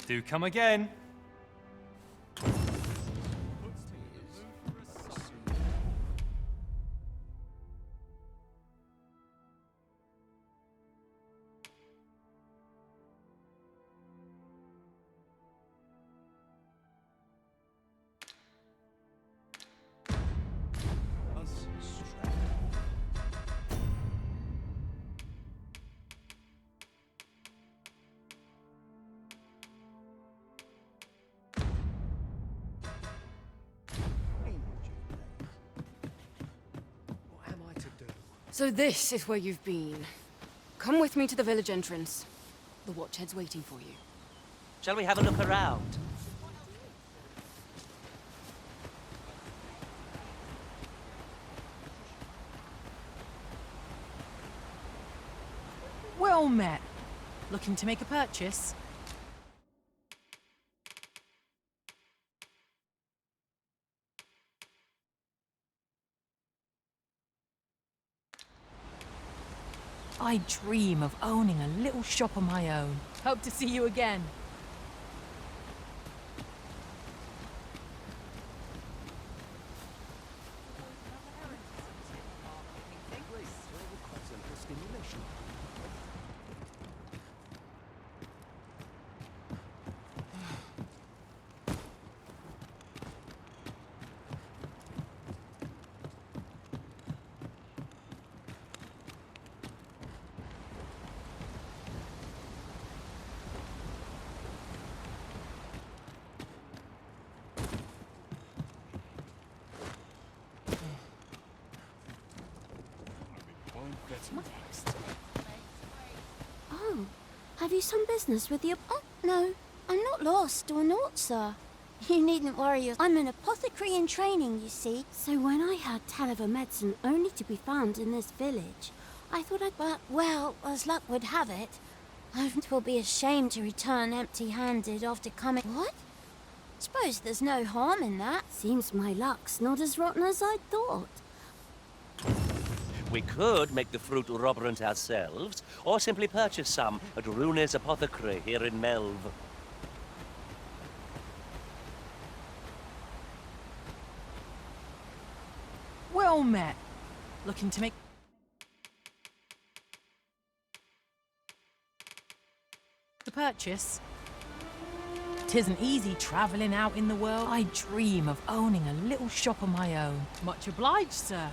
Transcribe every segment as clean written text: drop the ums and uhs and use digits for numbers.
Do come again. So this is where you've been. Come with me to the village entrance. The Watchhead's waiting for you. Shall we have a look around? Well met. Looking to make a purchase? I dream of owning a little shop of my own. Hope to see you again. Oh, have you some business with your... Oh, no, I'm not lost or naught, sir. You needn't worry. I'm an apothecary in training, you see. So when I heard tell of a medicine only to be found in this village, I thought I'd... But, well, as luck would have it, it will be a shame to return empty-handed after coming... What? Suppose there's no harm in that. Seems my luck's not as rotten as I thought. We could make the fruit roberant ourselves, or simply purchase some at Rune's Apothecary here in Melve. Well met. Looking to make... the purchase? 'Tisn't easy travelling out in the world. I dream of owning a little shop of my own. Much obliged, sir.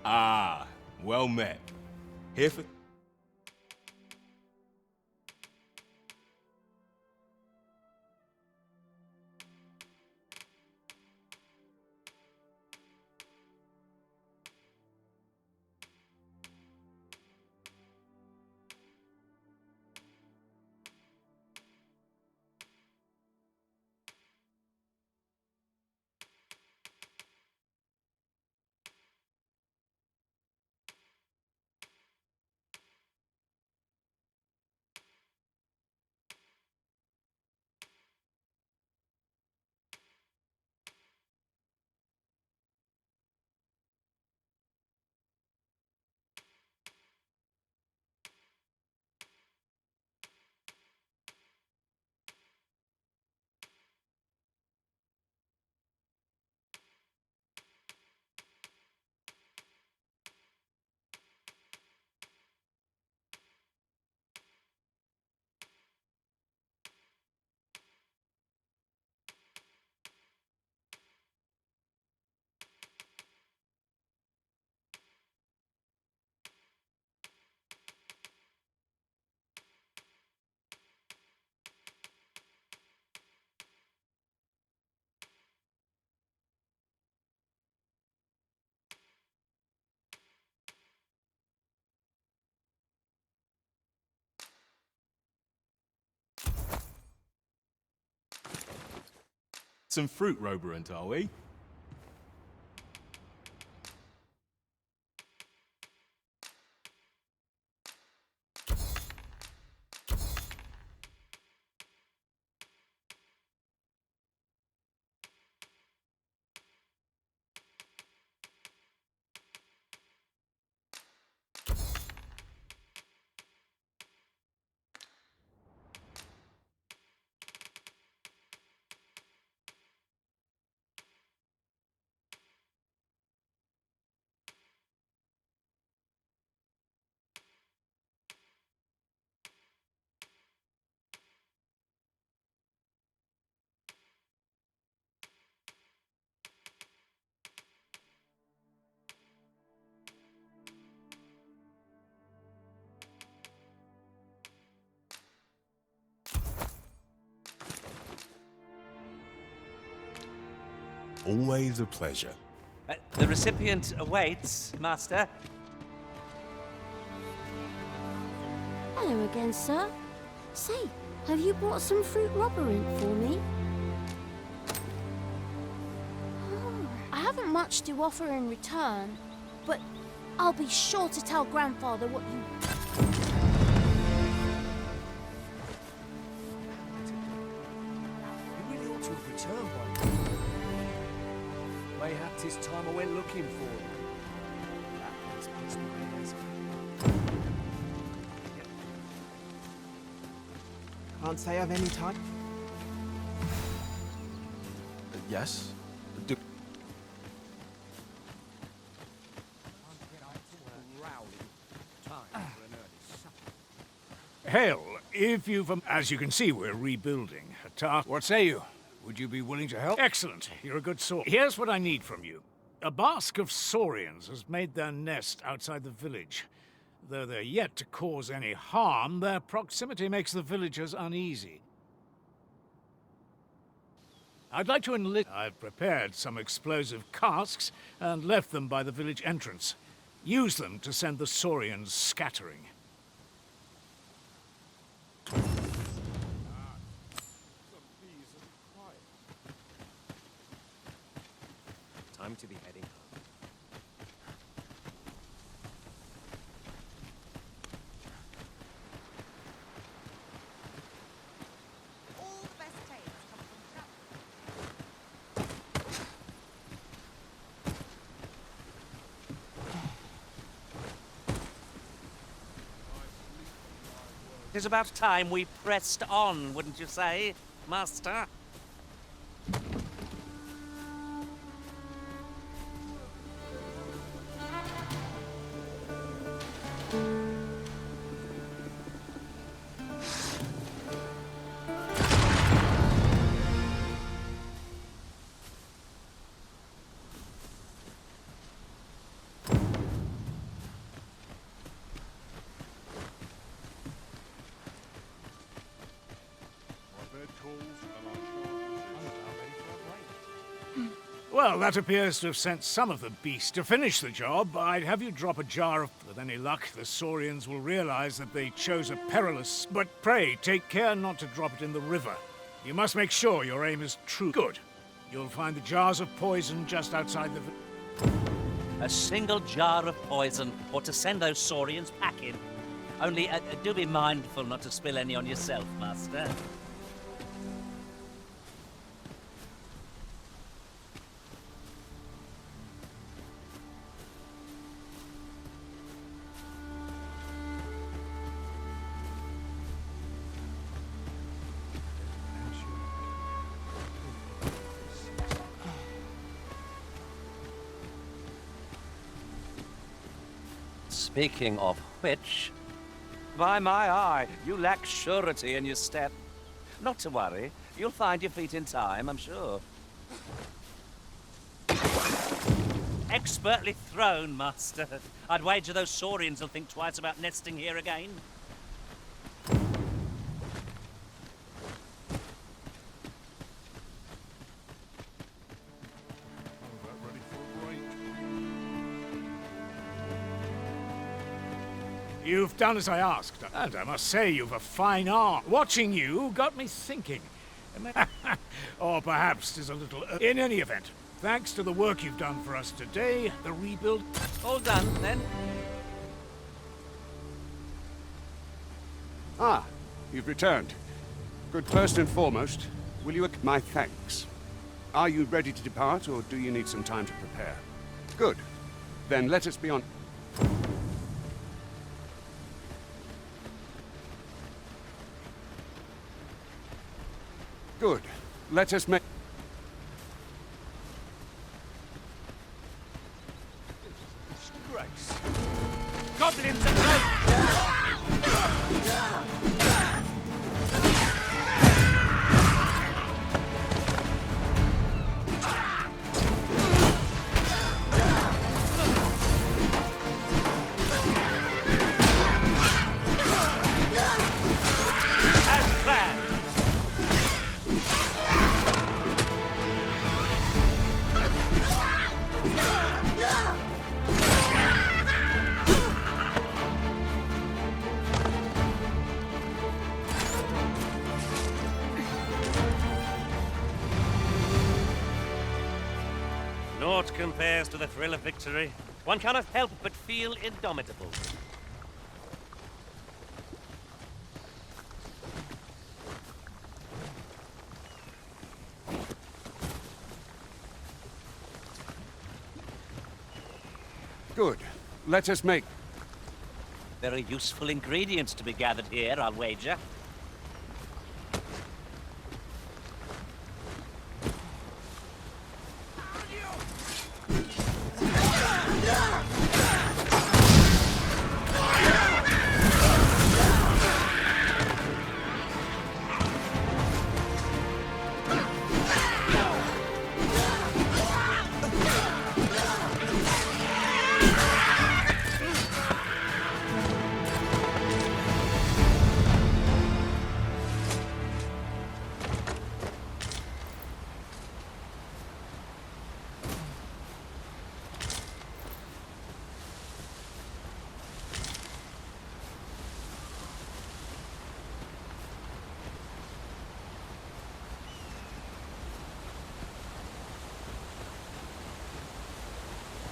Ah, well met. Here for... Some fruit roberant, are we? Always a pleasure. The recipient awaits, Master. Hello again, sir. Say, have you brought some fruit robberint for me? Oh, I haven't much to offer in return, but I'll be sure to tell Grandfather what you... You really ought to have returned by now. Mayhap 'tis time I went looking for you. That makes peace with me, yes. Can't say I've any time. Yes? Do... Hail, if you've... as you can see, we're rebuilding. A task... What say you? Would you be willing to help? Excellent. You're a good sort. Here's what I need from you. A bask of saurians has made their nest outside the village. Though they're yet to cause any harm, their proximity makes the villagers uneasy. I'd like to enlist... I've prepared some explosive casks and left them by the village entrance. Use them to send the saurians scattering. Time to be heading home. All the best tales come from It's about time we pressed on, wouldn't you say, Master? Well, that appears to have sent some of the beasts. To finish the job, I'd have you drop a jar of... With any luck, the saurians will realize that they chose a perilous... But pray, take care not to drop it in the river. You must make sure your aim is true. Good. You'll find the jars of poison just outside the... A single jar of poison ought to send those saurians packing. Only, do be mindful not to spill any on yourself, Master. Speaking of which, by my eye, you lack surety in your step. Not to worry, you'll find your feet in time, I'm sure. Expertly thrown, Master. I'd wager those saurians will think twice about nesting here again. You've done as I asked, and I must say you've a fine arm. Watching you got me thinking. Or perhaps 'tis a little... In any event, thanks to the work you've done for us today, the rebuild... All done, then? Ah, you've returned. Good. First and foremost, will you accept my thanks? Are you ready to depart, or do you need some time to prepare? Good. Then let us be on... Good. Let us make... Disgrace. Goblins and rogues! Naught compares to the thrill of victory. One cannot help but feel indomitable. Good. Let us make... Very useful ingredients to be gathered here, I'll wager.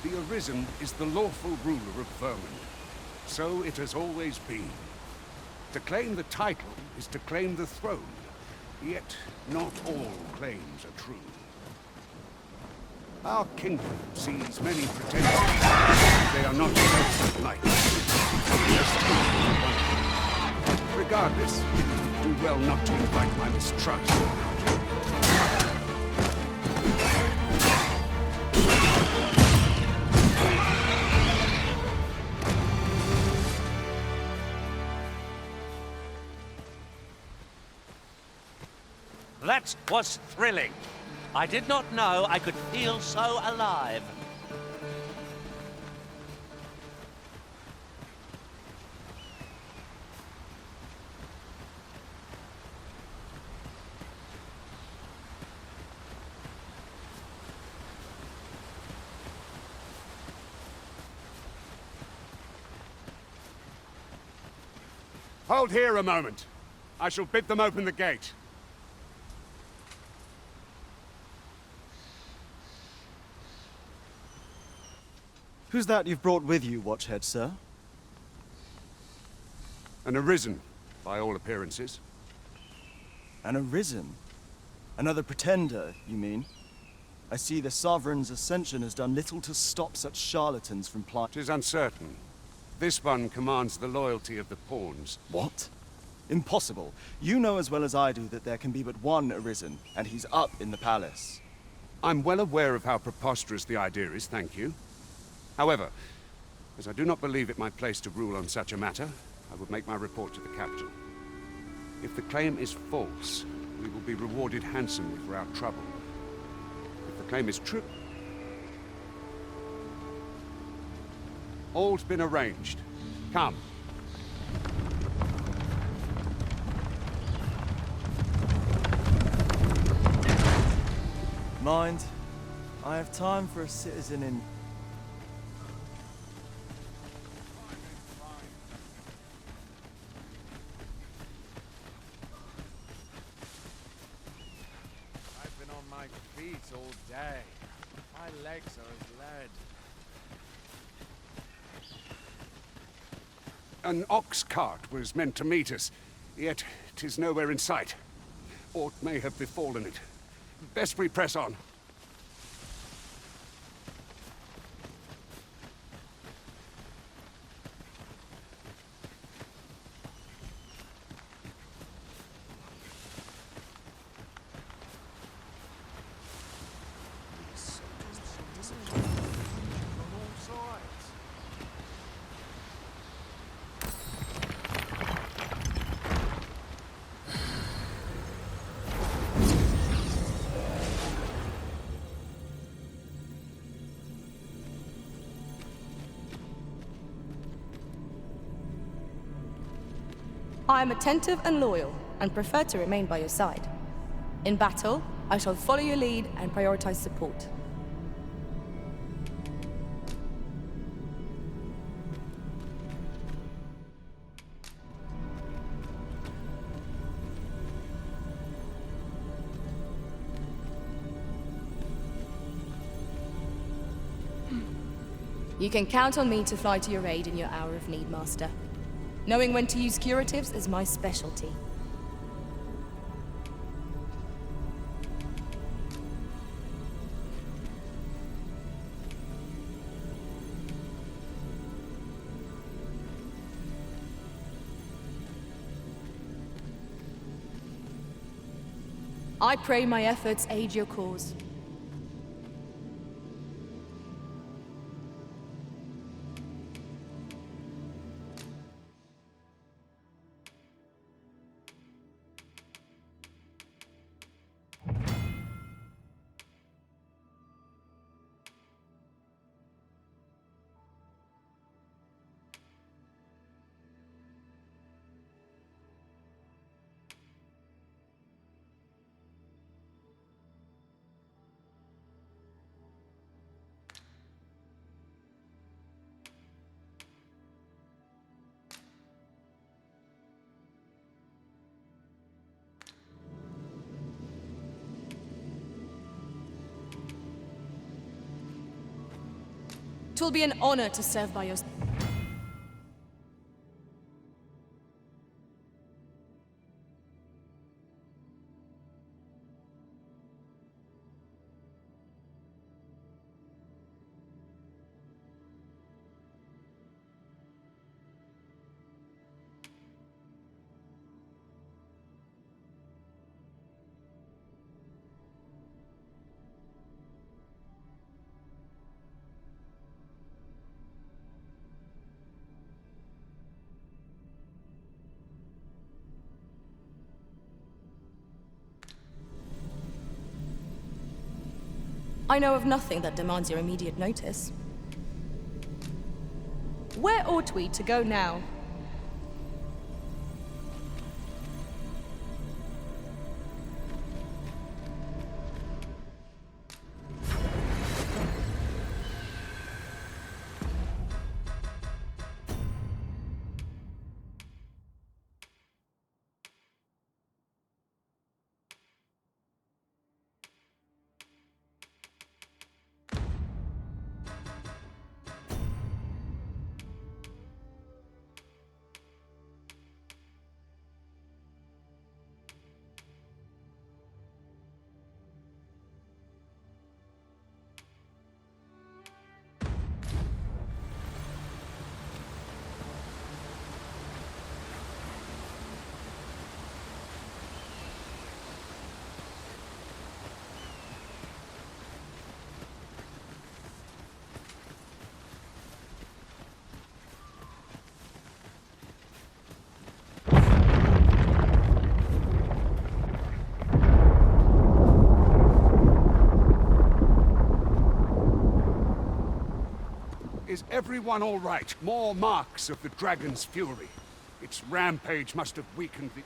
The Arisen is the lawful ruler of Vermund. So it has always been. To claim the title is to claim the throne. Yet, not all claims are true. Our kingdom sees many pretenders. They are not like. Regardless, do well not to invite my mistrust. That was thrilling. I did not know I could feel so alive. Hold here a moment. I shall bid them open the gate. Who's that you've brought with you, Watchhead, sir? An Arisen, by all appearances. An Arisen? Another pretender, you mean? I see the Sovereign's ascension has done little to stop such charlatans from plying. 'Tis uncertain. This one commands the loyalty of the pawns. What? Impossible. You know as well as I do that there can be but one Arisen, and he's up in the palace. I'm well aware of how preposterous the idea is, thank you. However, as I do not believe it my place to rule on such a matter, I would make my report to the captain. If the claim is false, we will be rewarded handsomely for our trouble. If the claim is true... All's been arranged. Come. Mind, I have time for a citizen in... I've been on my feet all day. My legs are as lead. An ox cart was meant to meet us, yet 'tis nowhere in sight. Aught may have befallen it. Best we press on. I am attentive and loyal, and prefer to remain by your side. In battle, I shall follow your lead and prioritize support. You can count on me to fly to your aid in your hour of need, Master. Knowing when to use curatives is my specialty. I pray my efforts aid your cause. It will be an honor to serve by your side. I know of nothing that demands your immediate notice. Where ought we to go now? Is everyone all right? More marks of the dragon's fury. Its rampage must have weakened the...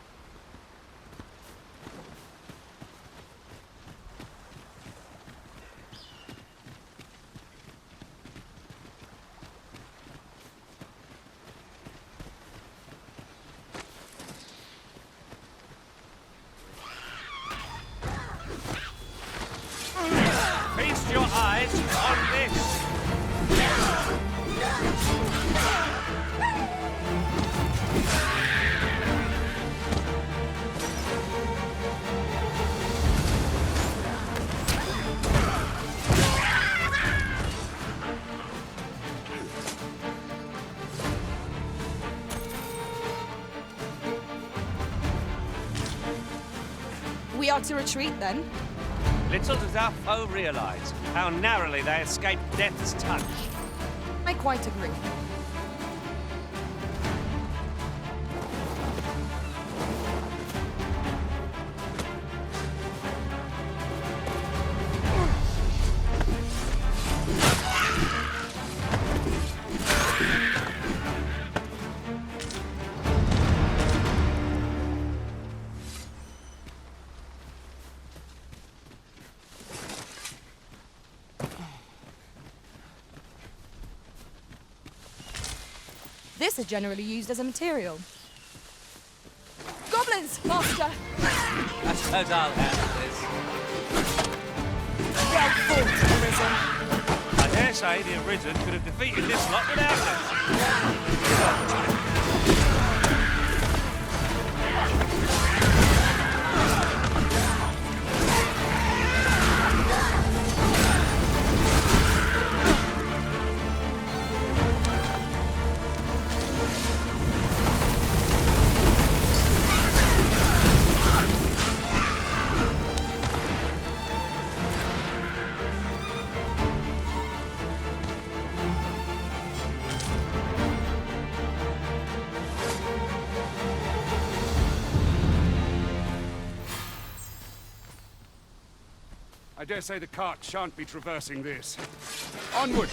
Feast your eyes on this! We are to retreat, then? Little does our foe realize how narrowly they escaped death's touch. I quite agree. This is generally used as a material. Goblins, Master! I suppose I'll handle this. Well fought, Arisen. I dare say the Arisen could have defeated this lot without us. I dare say the cart shan't be traversing this. Onward!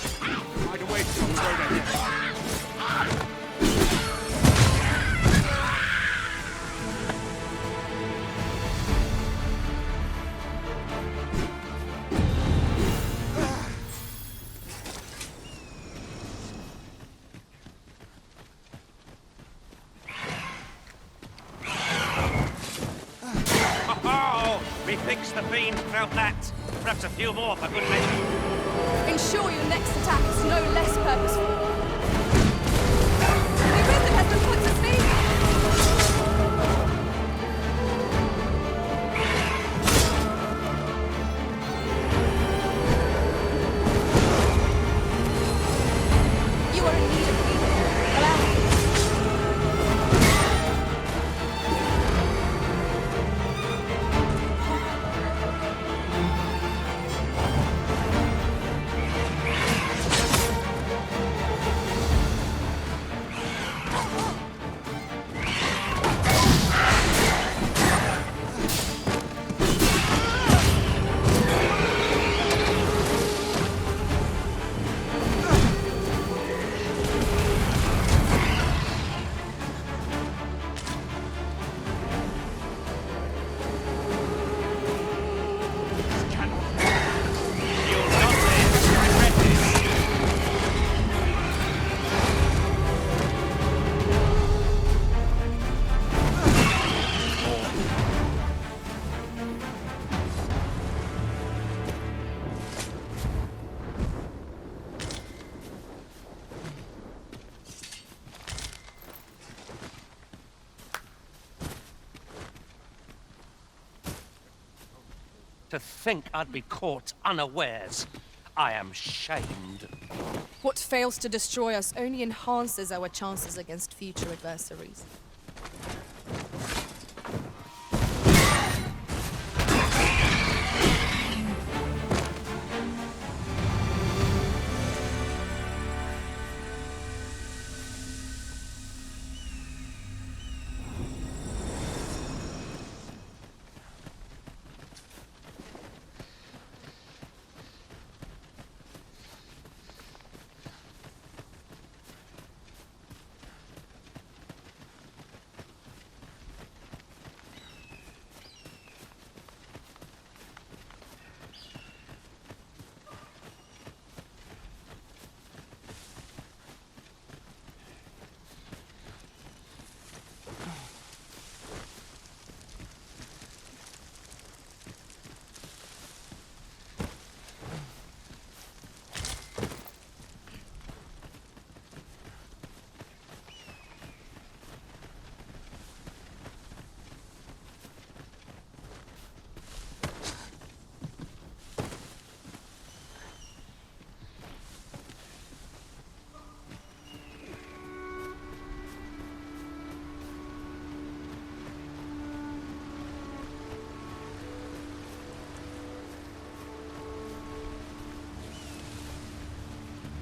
Might await us on the road ahead. We fixed the fiend, felt that. Perhaps a few more for good measure. Ensure your next attack is no less purposeful. The Arisen has been put to sleep! You are in need of healing. Allow me. To think I'd be caught unawares. I am shamed. What fails to destroy us only enhances our chances against future adversaries.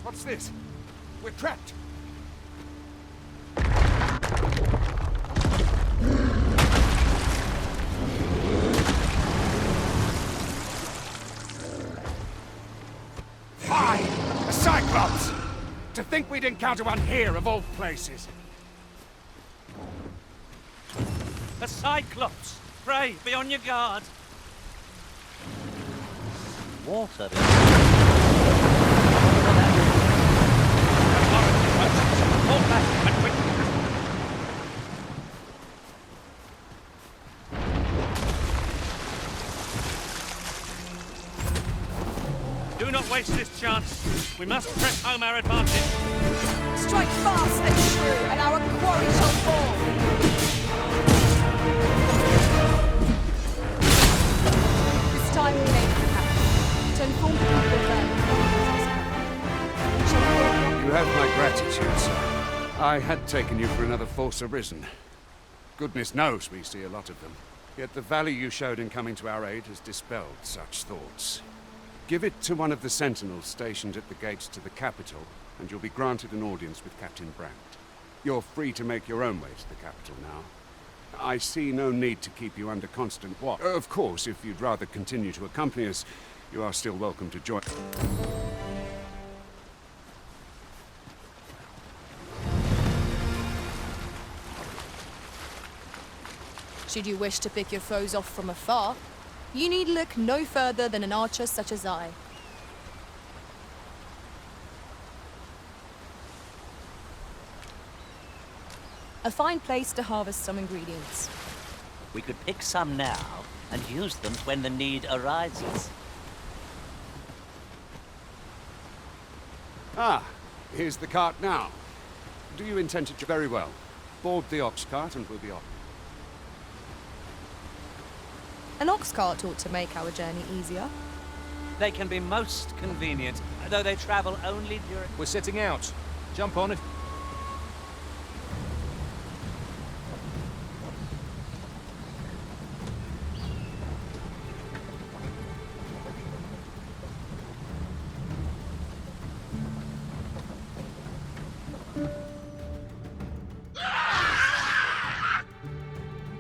What's this? We're trapped! Fine! A Cyclops! To think we'd encounter one here of all places. A Cyclops! Pray, be on your guard. Water. Do not waste this chance. We must press home our advantage. Strike fast and true, and our quarry shall fall. This time we made the captain to inform the people of Vernon. You have my gratitude, sir. I had taken you for another force arisen. Goodness knows we see a lot of them. Yet the value you showed in coming to our aid has dispelled such thoughts. Give it to one of the sentinels stationed at the gates to the capital, and you'll be granted an audience with Captain Brandt. You're free to make your own way to the capital now. I see no need to keep you under constant watch. Of course, if you'd rather continue to accompany us, you are still welcome to join. Should you wish to pick your foes off from afar, you need look no further than an archer such as I. A fine place to harvest some ingredients. We could pick some now and use them when the need arises. Ah, here's the cart now. Do you intend to... Very well. Board the ox cart and we'll be off. An ox cart ought to make our journey easier. They can be most convenient, though they travel only during... We're setting out. Jump on it.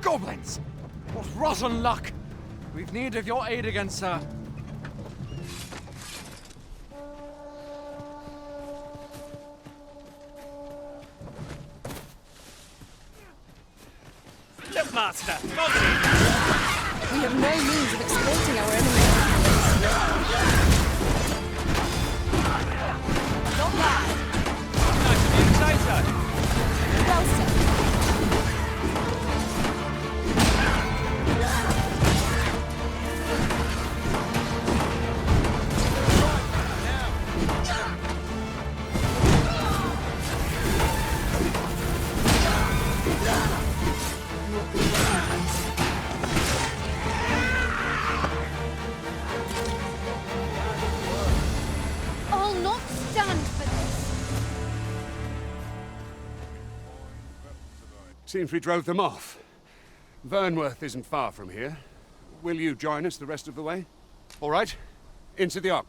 Goblins! What rotten luck! We've need of your aid again, sir. Look, Master! We have no means of exploiting our enemy. Not bad. Nice of you to say so. Well said. I'll not stand for this. Seems we drove them off. Vernworth isn't far from here. Will you join us the rest of the way? All right. Into the ox.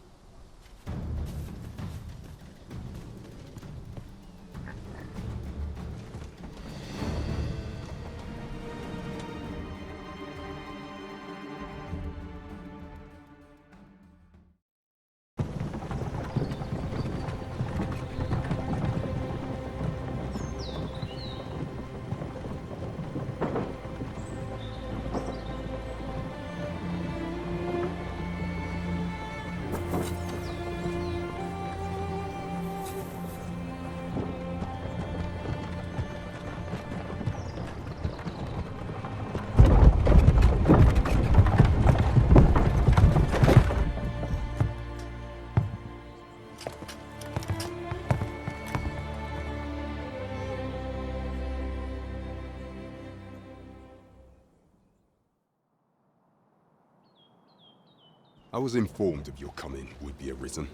I was informed of your coming would be arisen.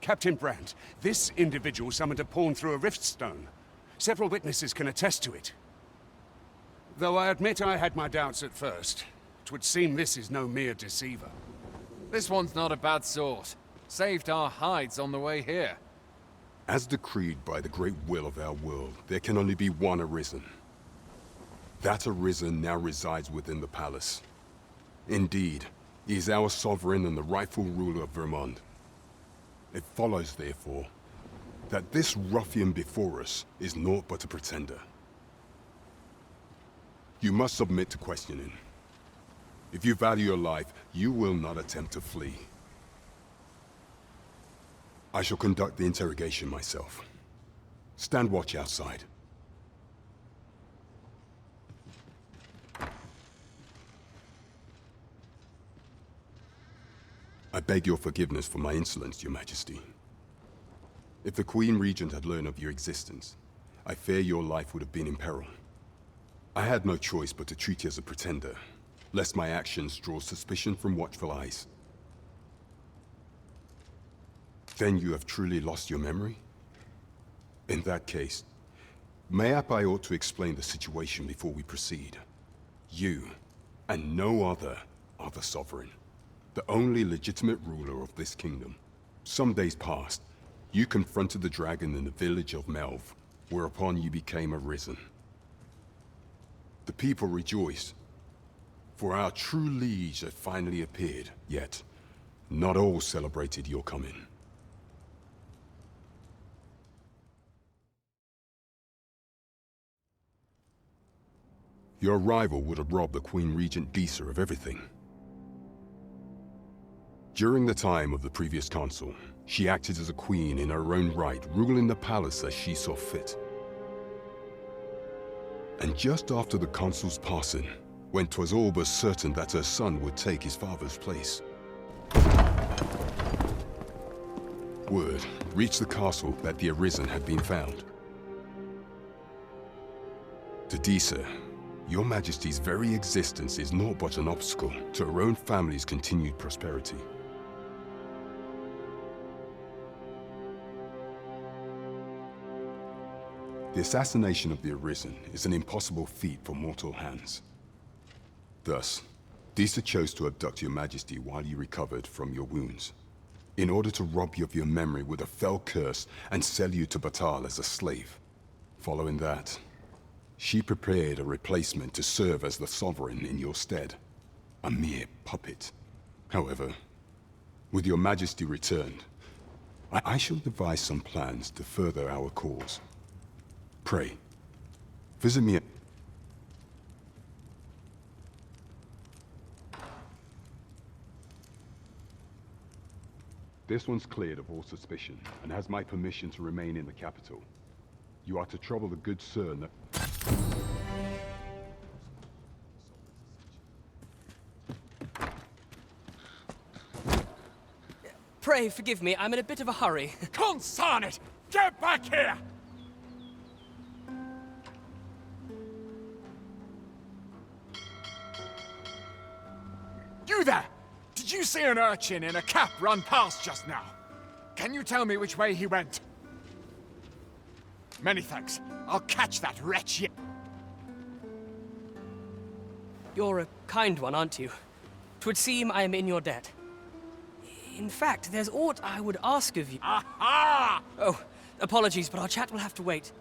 Captain Brandt, this individual summoned a pawn through a rift stone. Several witnesses can attest to it. Though I admit I had my doubts at first, it would seem this is no mere deceiver. This one's not a bad sort. Saved our hides on the way here. As decreed by the great will of our world, there can only be one arisen. That arisen now resides within the palace. Indeed, he is our sovereign and the rightful ruler of Vermont. It follows, therefore, that this ruffian before us is naught but a pretender. You must submit to questioning. If you value your life, you will not attempt to flee. I shall conduct the interrogation myself. Stand watch outside. I beg your forgiveness for my insolence, Your Majesty. If the Queen Regent had learned of your existence, I fear your life would have been in peril. I had no choice but to treat you as a pretender, lest my actions draw suspicion from watchful eyes. Then you have truly lost your memory? In that case, mayhap I ought to explain the situation before we proceed. You, and no other, are the Sovereign, the only legitimate ruler of this kingdom. Some days past, you confronted the dragon in the village of Melv, whereupon you became arisen. The people rejoiced, for our true liege had finally appeared, yet not all celebrated your coming. Your arrival would have robbed the Queen Regent Disa of everything. During the time of the previous consul, she acted as a queen in her own right, ruling the palace as she saw fit. And just after the consul's passing, when 'twas all but certain that her son would take his father's place, word reached the castle that the Arisen had been found. To Disa, Your Majesty's very existence is naught but an obstacle to her own family's continued prosperity. The assassination of the Arisen is an impossible feat for mortal hands. Thus, Disa chose to abduct Your Majesty while you recovered from your wounds, in order to rob you of your memory with a fell curse and sell you to Batal as a slave. Following that, she prepared a replacement to serve as the Sovereign in your stead. A mere puppet. However, with Your Majesty returned, I shall devise some plans to further our cause. Pray, visit me at... This one's cleared of all suspicion, and has my permission to remain in the capital. You are to trouble the good sir no... Pray forgive me, I'm in a bit of a hurry. Consign it! Get back here! You there! Did you see an urchin in a cap run past just now? Can you tell me which way he went? Many thanks. I'll catch that wretch yet. You're a kind one, aren't you? 'Twould seem I am in your debt. In fact, there's aught I would ask of you. Aha! Oh, apologies, but our chat will have to wait.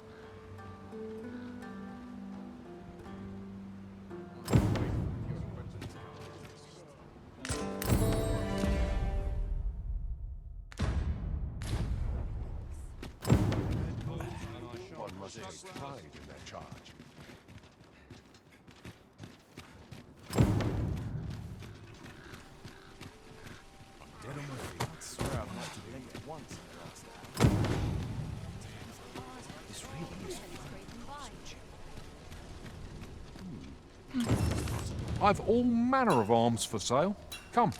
One must take pride in their charge. Dead on my feet. I swear I've not to blink once in the last hour. This really is I've all manner of arms for sale. Come.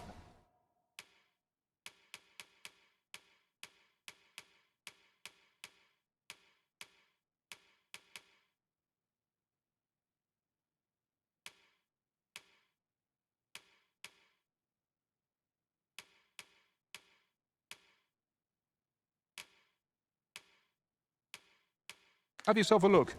Have yourself a look.